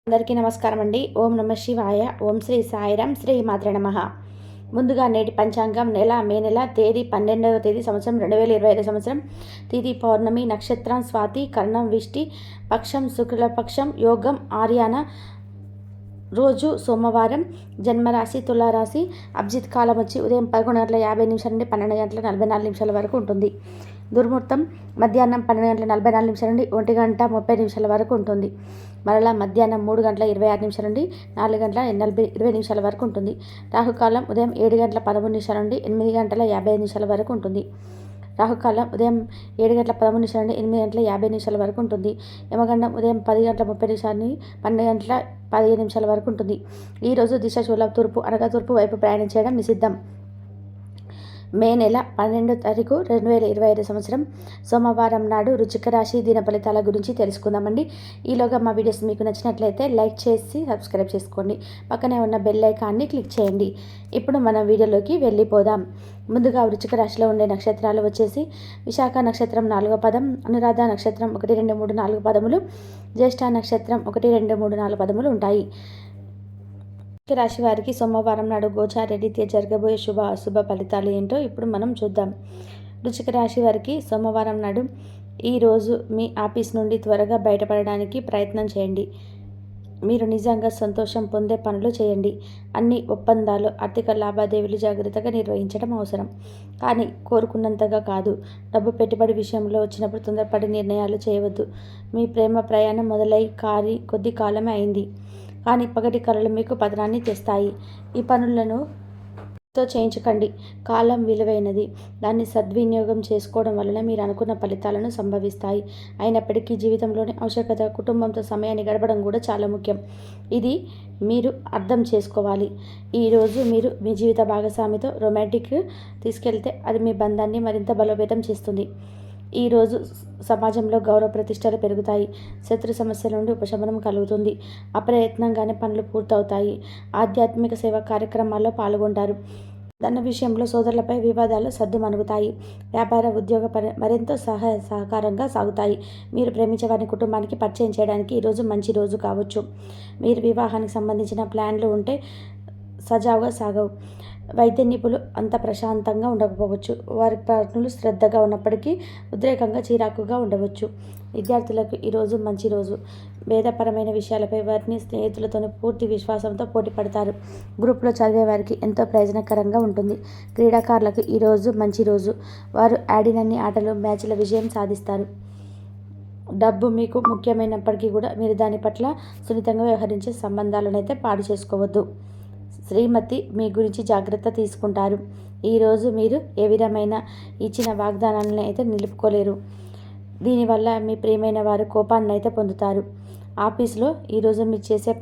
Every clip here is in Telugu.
అందరికీ నమస్కారం అండి. ఓం నమ శివాయ. ఓం శ్రీ సాయిరాం. శ్రీ మాత్రే నమః. ముందుగా నేటి పంచాంగం మే నెల తేదీ 12వ తేదీ సంవత్సరం 2025 సంవత్సరం. తిథి పౌర్ణమి, నక్షత్రం స్వాతి, కర్ణం విష్టి, పక్షం శుక్లపక్షం, యోగం ఆర్యాన, రోజు సోమవారం, జన్మరాశి తులారాశి. అభిజిత్ కాలం వచ్చి ఉదయం 11:50 నుండి 12:44 వరకు ఉంటుంది. దుర్ముహూర్తం మధ్యాహ్నం 12:44 నుండి 1:30 వరకు ఉంటుంది. మరలా మధ్యాహ్నం 3:26 నుండి 4:20 వరకు ఉంటుంది. రాహుకాలం ఉదయం 7:13 నుండి 8:55 వరకు ఉంటుంది. రాహుకాలం ఉదయం 7:13 నుండి 8:50 వరకు ఉంటుంది. యమగండం ఉదయం 10:30 నుండి 12:15 వరకు ఉంటుంది. ఈరోజు దిశ శూలం తూర్పు అనగా తూర్పు వైపు ప్రయాణం చేయడం నిషిద్ధం. మే నెల 12వ తారీఖు 2025 సంవత్సరం సోమవారం నాడు వృశ్చిక రాశి దిన ఫలితాల గురించి తెలుసుకుందామండి. ఈలోగా మా వీడియోస్ మీకు నచ్చినట్లయితే లైక్ చేసి సబ్స్క్రైబ్ చేసుకోండి. పక్కనే ఉన్న బెల్ ఐకాన్ని క్లిక్ చేయండి. ఇప్పుడు మనం వీడియోలోకి వెళ్ళిపోదాం. ముందుగా వృశ్చిక రాశిలో ఉండే నక్షత్రాలు వచ్చేసి విశాఖ నక్షత్రం 4వ పదం, అనురాధ నక్షత్రం 1, 2, 3, 4 పదములు, జ్యేష్ఠ నక్షత్రం 1, 2, 3, 4 పదములు ఉంటాయి. రాశి వారికి సోమవారం నాడు గోచార రీత్యా జరగబోయే అశుభ ఫలితాలు ఏంటో ఇప్పుడు మనం చూద్దాం. వృశ్చిక రాశి వారికి సోమవారం నాడు ఈరోజు మీ ఆఫీస్ నుండి త్వరగా బయటపడడానికి ప్రయత్నం చేయండి. మీరు నిజంగా సంతోషం పొందే పనులు చేయండి. అన్ని ఒప్పందాలు, ఆర్థిక లావాదేవీలు జాగ్రత్తగా నిర్వహించడం అవసరం, కానీ కోరుకున్నంతగా కాదు. డబ్బు పెట్టుబడి విషయంలో వచ్చినప్పుడు తొందరపడి నిర్ణయాలు చేయవద్దు. మీ ప్రేమ ప్రయాణం మొదలై కొద్ది కాలమే అయింది, కానీ పగటి కళలు మీకు పతనాన్ని తెస్తాయి. ఈ పనులను చేయించకండి. కాలం విలువైనది. దాన్ని సద్వినియోగం చేసుకోవడం వలన మీరు అనుకున్న ఫలితాలను సంభవిస్తాయి. అయినప్పటికీ జీవితంలోని ఆవశ్యకత, కుటుంబంతో సమయాన్ని గడపడం కూడా చాలా ముఖ్యం. ఇది మీరు అర్థం చేసుకోవాలి. ఈరోజు మీరు మీ జీవిత భాగస్వామితో రొమాంటిక్ తీసుకెళ్తే అది మీ బంధాన్ని మరింత బలోపేతం చేస్తుంది. ఈరోజు సమాజంలో గౌరవ ప్రతిష్టలు పెరుగుతాయి. శత్రు సమస్యల నుండి ఉపశమనం కలుగుతుంది. అప్రయత్నంగానే పనులు పూర్తవుతాయి. ఆధ్యాత్మిక సేవా కార్యక్రమాల్లో పాల్గొంటారు. ధన విషయంలో సోదరులపై వివాదాలు సద్దుమణుగుతాయి. వ్యాపార ఉద్యోగ మరింత సహకారంగా సాగుతాయి. మీరు ప్రేమించే వారిని కుటుంబానికి పరిచయం చేయడానికి ఈరోజు మంచి రోజు కావచ్చు. మీరు వివాహానికి సంబంధించిన ప్లాన్లు ఉంటే సజావుగా సాగవు. వైద్య నిపుణులు అంత ప్రశాంతంగా ఉండకపోవచ్చు. వారి పనులు శ్రద్ధగా ఉన్నప్పటికీ ఉద్రేకంగా చిరాకుగా ఉండవచ్చు. విద్యార్థులకు ఈరోజు మంచి రోజు. వేదపరమైన విషయాలపై వారిని స్నేహితులతో పూర్తి విశ్వాసంతో పోటీ పడతారు. గ్రూప్లో చదివే వారికి ఎంతో ప్రయోజనకరంగా ఉంటుంది. క్రీడాకారులకు ఈరోజు మంచి రోజు. వారు ఆడినన్ని ఆటలు, మ్యాచ్ల విజయం సాధిస్తారు. డబ్బు మీకు ముఖ్యమైనప్పటికీ కూడా మీరు దాని పట్ల సున్నితంగా వ్యవహరించే సంబంధాలను అయితే పాడు చేసుకోవద్దు. శ్రీమతి మీ గురించి జాగ్రత్త తీసుకుంటారు. ఈరోజు మీరు ఏ విధమైన ఇచ్చిన వాగ్దానాలను అయితే నిలుపుకోలేరు. దీనివల్ల మీ ప్రియమైన వారు కోపాన్ని అయితే పొందుతారు. ఆఫీస్లో ఈరోజు మీరు చేసే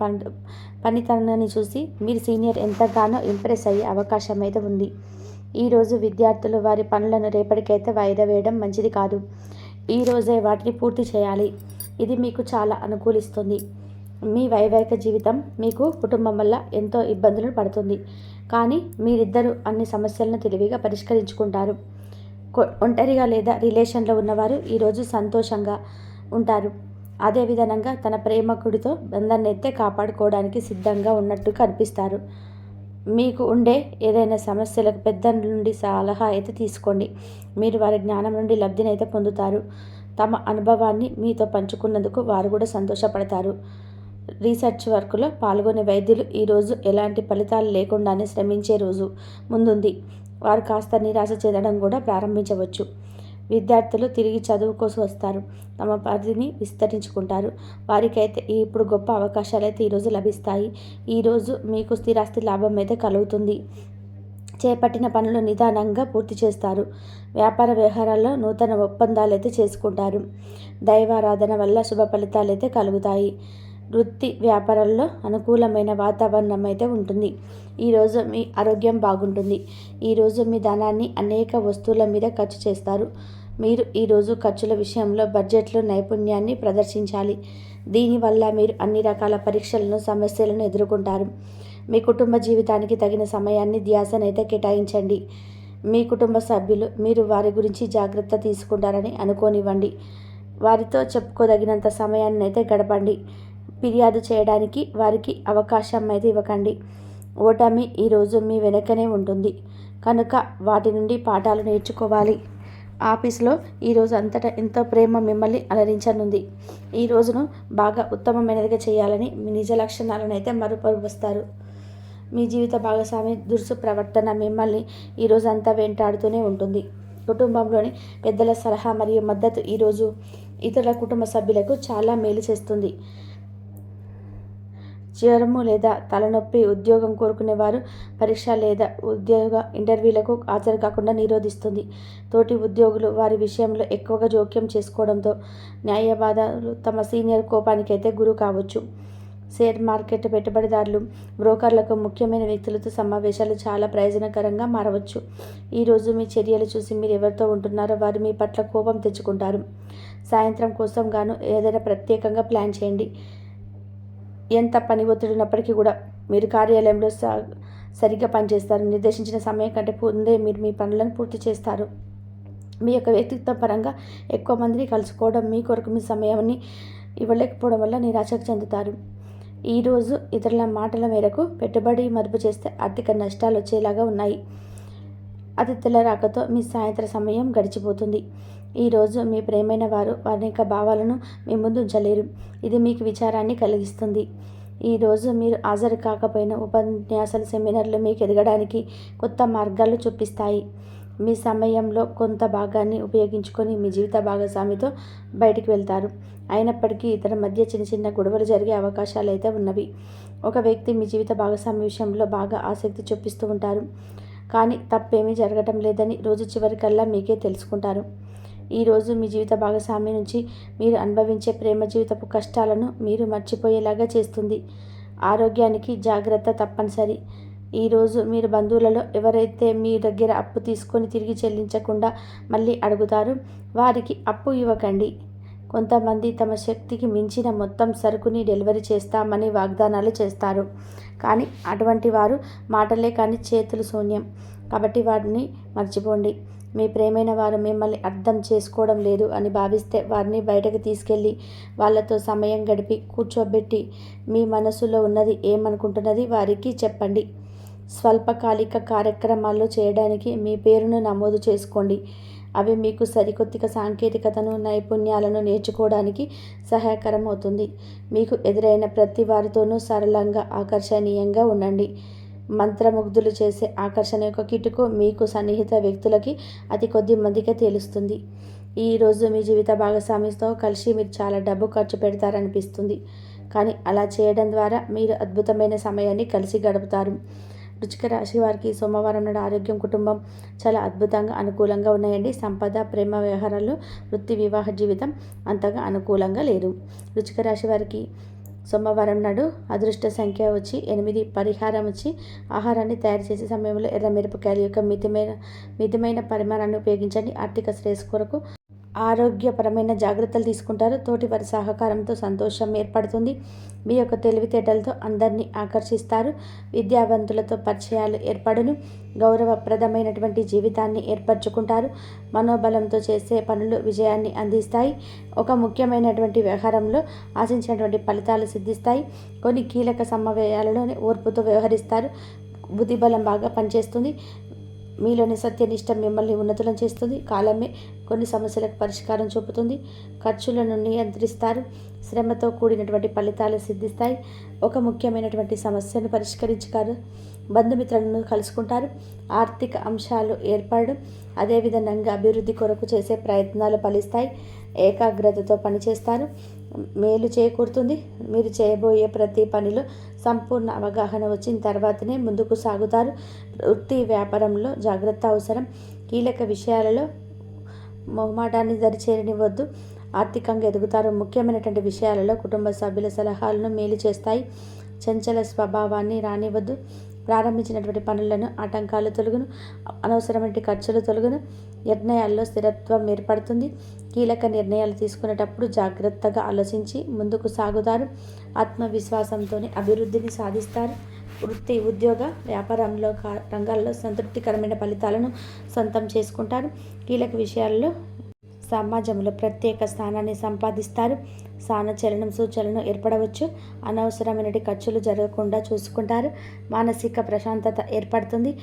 పనితనాన్ని చూసి మీరు సీనియర్ ఎంతగానో ఇంప్రెస్ అయ్యే అవకాశం అయితే ఉంది. ఈరోజు విద్యార్థులు వారి పనులను రేపటికైతే వాయిదా వేయడం మంచిది కాదు. ఈరోజే వాటిని పూర్తి చేయాలి. ఇది మీకు చాలా అనుకూలిస్తుంది. మీ వైవాహిక జీవితం మీకు కుటుంబం వల్ల ఎంతో ఇబ్బందులు పడుతుంది, కానీ మీరిద్దరూ అన్ని సమస్యలను తెలివిగా పరిష్కరించుకుంటారు. ఒంటరిగా లేదా రిలేషన్లో ఉన్నవారు ఈరోజు సంతోషంగా ఉంటారు. అదేవిధంగా తన ప్రేమికుడితో బంధాన్ని అయితే కాపాడుకోవడానికి సిద్ధంగా ఉన్నట్టు కనిపిస్తారు. మీకు ఉండే ఏదైనా సమస్యలకు పెద్ద నుండి సలహా అయితే తీసుకోండి. మీరు వారి జ్ఞానం నుండి లబ్ధిని అయితే పొందుతారు. తమ అనుభవాన్ని మీతో పంచుకున్నందుకు వారు కూడా సంతోషపడతారు. రీసెర్చ్ వర్క్లో పాల్గొనే వైద్యులు ఈరోజు ఎలాంటి ఫలితాలు లేకుండానే శ్రమించే రోజు ముందుంది. వారు కాస్త నిరాశ చెందడం కూడా ప్రారంభించవచ్చు. విద్యార్థులు తిరిగి చదువు కోసం వస్తారు. తమ పరిధిని విస్తరించుకుంటారు. వారికైతే ఇప్పుడు గొప్ప అవకాశాలు అయితే ఈరోజు లభిస్తాయి. ఈరోజు మీకు స్థిరాస్తి లాభం అయితే కలుగుతుంది. చేపట్టిన పనులు నిదానంగా పూర్తి చేస్తారు. వ్యాపార వ్యవహారాల్లో నూతన ఒప్పందాలు అయితే చేసుకుంటారు. దైవారాధన వల్ల శుభ ఫలితాలు అయితే కలుగుతాయి. వృత్తి వ్యాపారాల్లో అనుకూలమైన వాతావరణం అయితే ఉంటుంది. ఈరోజు మీ ఆరోగ్యం బాగుంటుంది. ఈరోజు మీ ధనాన్ని అనేక వస్తువుల మీద ఖర్చు చేస్తారు. మీరు ఈరోజు ఖర్చుల విషయంలో బడ్జెట్లో నైపుణ్యాన్ని ప్రదర్శించాలి. దీనివల్ల మీరు అన్ని రకాల పరీక్షలను, సమస్యలను ఎదుర్కొంటారు. మీ కుటుంబ జీవితానికి తగిన సమయాన్ని, ధ్యాసనైతే కేటాయించండి. మీ కుటుంబ సభ్యులు మీరు వారి గురించి జాగ్రత్త తీసుకుంటారని అనుకోనివ్వండి. వారితో చెప్పుకోదగినంత సమయాన్ని అయితే గడపండి. ఫిర్యాదు చేయడానికి వారికి అవకాశం అయితే ఇవ్వకండి. ఓటమి ఈరోజు మీ వెనకనే ఉంటుంది కనుక వాటి నుండి పాఠాలు నేర్చుకోవాలి. ఆఫీసులో ఈరోజు అంతటా ఎంతో ప్రేమ మిమ్మల్ని అలరించనుంది. ఈ రోజును బాగా ఉత్తమమైనదిగా చేయాలని మీ నిజ లక్షణాలను అయితే మరుపరుస్తారు. మీ జీవిత భాగస్వామి దురుసు ప్రవర్తన మిమ్మల్ని ఈరోజు అంతా వెంటాడుతూనే ఉంటుంది. కుటుంబంలోని పెద్దల సలహా మరియు మద్దతు ఈరోజు ఇతరుల కుటుంబ సభ్యులకు చాలా మేలు చేస్తుంది. జ్వరము లేదా తలనొప్పి ఉద్యోగం కోరుకునేవారు పరీక్ష లేదా ఉద్యోగ ఇంటర్వ్యూలకు హాజరు కాకుండా నిరోధిస్తుంది. తోటి ఉద్యోగులు వారి విషయంలో ఎక్కువగా జోక్యం చేసుకోవడంతో న్యాయవాదులు తమ సీనియర్ కోపానికైతే గురి కావచ్చు. షేర్ మార్కెట్ పెట్టుబడిదారులు బ్రోకర్లకు ముఖ్యమైన వ్యక్తులతో సమావేశాలు చాలా ప్రయోజనకరంగా మారవచ్చు. ఈరోజు మీ చర్యలు చూసి మీరు ఎవరితో ఉంటున్నారో వారు మీ పట్ల కోపం తెచ్చుకుంటారు. సాయంత్రం కోసం గాను ఏదైనా ప్రత్యేకంగా ప్లాన్ చేయండి. ఎంత పని ఒత్తిడి ఉన్నప్పటికీ కూడా మీరు కార్యాలయంలో సరిగ్గా పనిచేస్తారు. నిర్దేశించిన సమయం కంటే ముందే మీరు మీ పనులను పూర్తి చేస్తారు. మీ యొక్క వ్యక్తిత్వ పరంగా ఎక్కువ మందిని కలుసుకోవడం మీ కొరకు మీ సమయాన్ని ఇవ్వలేకపోవడం వల్ల నిరాశకు చెందుతారు. ఈరోజు ఇతరుల మాటల మేరకు పెట్టుబడి మదుపు చేస్తే ఆర్థిక నష్టాలు వచ్చేలాగా ఉన్నాయి. అతిథుల రాకతో మీ సాయంత్రం సమయం గడిచిపోతుంది. ఈరోజు మీ ప్రేమైన వారు వారి యొక్క భావాలను మీ ముందు ఉంచలేరు. ఇది మీకు విచారాన్ని కలిగిస్తుంది. ఈరోజు మీరు హాజరు కాకపోయిన ఉపన్యాసాలు సెమినార్లు మీకు ఎదగడానికి కొత్త మార్గాలు చూపిస్తాయి. మీ సమయంలో కొంత భాగాన్ని ఉపయోగించుకొని మీ జీవిత భాగస్వామితో బయటికి వెళ్తారు. అయినప్పటికీ ఇతర మధ్య చిన్న చిన్న గొడవలు జరిగే అవకాశాలు అయితే ఉన్నవి. ఒక వ్యక్తి మీ జీవిత భాగస్వామి విషయంలో బాగా ఆసక్తి చూపిస్తూ ఉంటారు, కానీ తప్పేమీ జరగటం లేదని రోజు చివరికల్లా మీకే తెలుసుకుంటారు. ఈరోజు మీ జీవిత భాగస్వామి నుంచి మీరు అనుభవించే ప్రేమ జీవితపు కష్టాలను మీరు మర్చిపోయేలాగా చేస్తుంది. ఆరోగ్యానికి జాగ్రత్త తప్పనిసరి. ఈరోజు మీరు బంధువులలో ఎవరైతే మీ దగ్గర అప్పు తీసుకొని తిరిగి చెల్లించకుండా మళ్ళీ అడుగుతారు వారికి అప్పు ఇవ్వకండి. కొంతమంది తమ శక్తికి మించిన మొత్తం సరుకుని డెలివరీ చేస్తామని వాగ్దానాలు చేస్తారు, కానీ అటువంటి వారు మాటలే కానీ చేతులు శూన్యం. కాబట్టి వారిని మర్చిపోండి. మీ ప్రేమైన వారు మిమ్మల్ని అర్థం చేసుకోవడం లేదు అని భావిస్తే వారిని బయటకు తీసుకెళ్ళి వాళ్ళతో సమయం గడిపి కూర్చోబెట్టి మీ మనసులో ఉన్నది ఏమనుకుంటున్నది వారికి చెప్పండి. స్వల్పకాలిక కార్యక్రమాల్లో చేయడానికి మీ పేరును నమోదు చేసుకోండి. అవి మీకు సరికొత్త సాంకేతికతను నైపుణ్యాలను నేర్చుకోవడానికి సహాయకరం అవుతుంది. మీకు ఎదురైన ప్రతి వారితోనూ సరళంగా ఆకర్షణీయంగా ఉండండి. మంత్రముగ్ధులు చేసే ఆకర్షణ యొక్క కిటుకు మీకు సన్నిహిత వ్యక్తులకి అతి కొద్ది మందికే తెలుస్తుంది. ఈరోజు మీ జీవిత భాగస్వామితో కలిసి మీరు చాలా డబ్బు ఖర్చు పెడతారనిపిస్తుంది, కానీ అలా చేయడం ద్వారా మీరు అద్భుతమైన సమయాన్ని కలిసి గడుపుతారు. వృశ్చిక రాశి వారికి సోమవారం నాడు ఆరోగ్యం, కుటుంబం చాలా అద్భుతంగా అనుకూలంగా ఉన్నాయండి. సంపద, ప్రేమ వ్యవహారాలు, వృత్తి, వివాహ జీవితం అంతగా అనుకూలంగా లేదు. వృశ్చిక రాశి వారికి సోమవారం నాడు అదృష్ట సంఖ్య వచ్చి 8. పరిహారం వచ్చి ఆహారాన్ని తయారు చేసే సమయంలో ఎర్ర మిరపకాయల యొక్క మితమైన పరిమాణాన్ని ఉపయోగించండి. ఆర్థిక శ్రేయస్సు కొరకు ఆరోగ్యపరమైన జాగ్రత్తలు తీసుకుంటారు. తోటి వారి సహకారంతో సంతోషం ఏర్పడుతుంది. మీ యొక్క తెలివితేటలతో అందరినీ ఆకర్షిస్తారు. విద్యావంతులతో పరిచయాలు ఏర్పడును. గౌరవప్రదమైనటువంటి జీవితాన్ని ఏర్పరచుకుంటారు. మనోబలంతో చేసే పనులు విజయాన్ని అందిస్తాయి. ఒక ముఖ్యమైనటువంటి వ్యవహారంలో ఆశించినటువంటి ఫలితాలు సిద్ధిస్తాయి. కొన్ని కీలక సమయాలలోనే ఓర్పుతో వ్యవహరిస్తారు. బుద్ధిబలం బాగా పనిచేస్తుంది. మీలోని సత్యనిష్ట మిమ్మల్ని ఉన్నతులను చేస్తుంది. కాలమే కొన్ని సమస్యలకు పరిష్కారం చూపుతుంది. ఖర్చులను నియంత్రిస్తారు. శ్రమతో కూడినటువంటి ఫలితాలు సిద్ధిస్తాయి. ఒక ముఖ్యమైనటువంటి సమస్యను పరిష్కరించుతారు. బంధుమిత్రులను కలుసుకుంటారు. ఆర్థిక అంశాలు ఏర్పడడం, అదేవిధంగా అభివృద్ధి కొరకు చేసే ప్రయత్నాలు ఫలిస్తాయి. ఏకాగ్రతతో పనిచేస్తారు. మేలు చేకూరుతుంది. మీరు చేయబోయే ప్రతి పనిలో సంపూర్ణ అవగాహన వచ్చిన తర్వాతనే ముందుకు సాగుతారు. వృత్తి వ్యాపారంలో జాగ్రత్త అవసరం. కీలక విషయాలలో మొహమాటాన్ని దరిచేరనివ్వద్దు. ఆర్థికంగా ఎదుగుతారు. ముఖ్యమైనటువంటి విషయాలలో కుటుంబ సభ్యుల సలహాలను మేలు చేస్తాయి. చంచల స్వభావాన్ని రానివ్వద్దు. ప్రారంభించినటువంటి పనులను ఆటంకాలు తొలగును. అనవసరమైన ఖర్చులు తొలగును. నిర్ణయాల్లో స్థిరత్వం ఏర్పడుతుంది. కీలక నిర్ణయాలు తీసుకునేటప్పుడు జాగ్రత్తగా ఆలోచించి ముందుకు సాగుతారు. ఆత్మవిశ్వాసంతోనే అభివృద్ధిని సాధిస్తారు. వృత్తి, ఉద్యోగ, వ్యాపారంలో రంగాల్లో సంతృప్తికరమైన ఫలితాలను సొంతం చేసుకుంటారు. కీలక విషయాల్లో సమాజంలో ప్రత్యేక స్థానాన్ని సంపాదిస్తారు. స్థానచలనం సూచనలు ఏర్పడవచ్చు. అనవసరమైన ఖర్చులు జరగకుండా చూసుకుంటారు. మానసిక ప్రశాంతత ఏర్పడుతుంది.